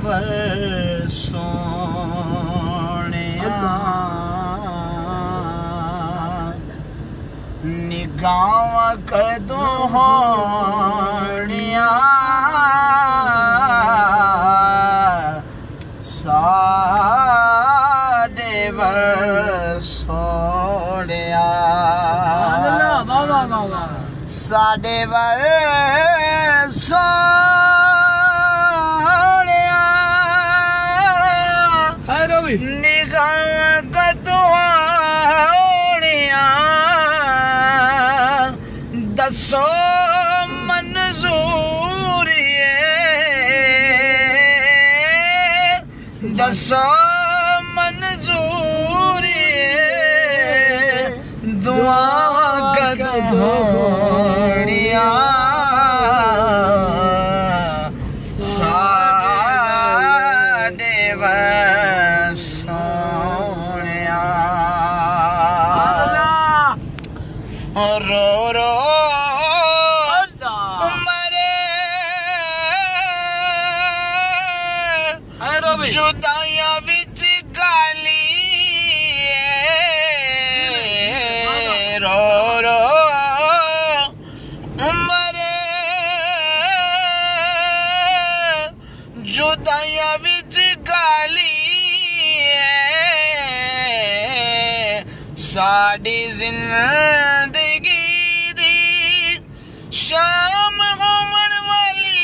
वर सोहणिया निगाहां कदों होणिया साडे वर सोहणिया साडे वर सोहणिया निगाहां कदों होणिया दसो मंजूरी दसो मंजूरी दुआ कदों होणिया साडे वर सोहणिया रो रो जुदाइयां विच गाली रो रो उमरे जुदाइयां विच गाली साडी जिंदगी दी शाम होवण वाली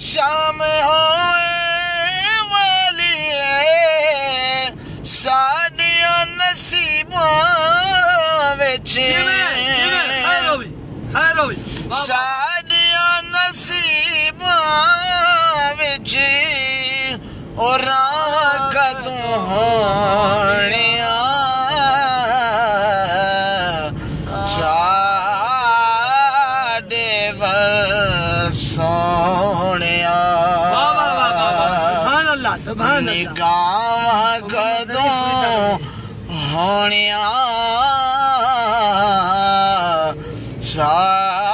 शाम होवे वाली साडियां नसीबां विच साडियां नसीबां विच ओ राह कदों होणिया साडे वर सोहणिया निगाहां कदों होणिया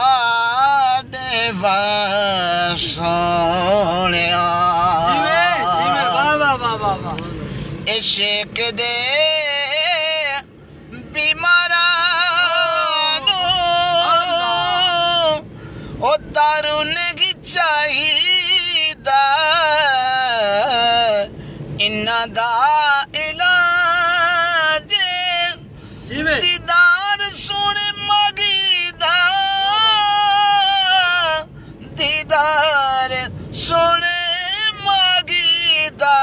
साडे वर सोहणिया इश्क दे बीमारां नूं ओ दारू नहीं चाहिदा इन्ना दा इलाज दीदार सोने मंगीदा दीदार सोने मंगीदा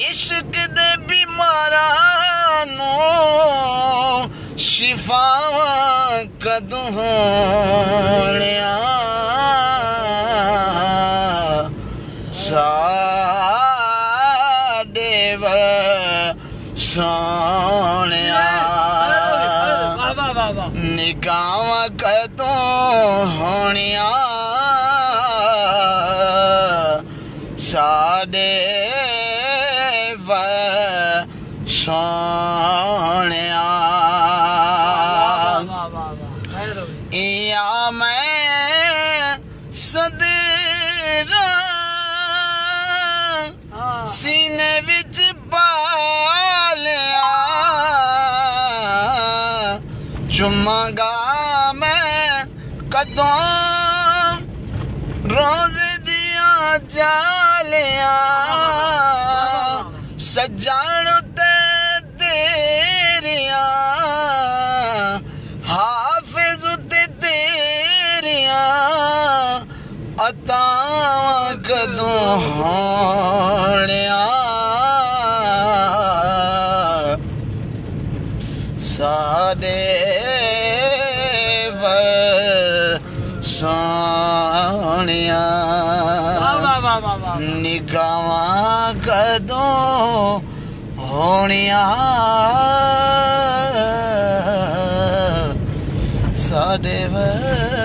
इश्क दे बीमारां नूं शिफावां कदों होणिया साडे वर सोहणिया निगाहां कदों होणिया साडे वर सोहणिया या मैं सदरा सीने विच पालिया चुमांगा मैं कदों रोज़े दियां जालिया सजान ते तेरिया हाफिज ते तेरिया अतावां कदों होणिया साडे वर सोहणिया निगाहां कदों होणिया साडे वर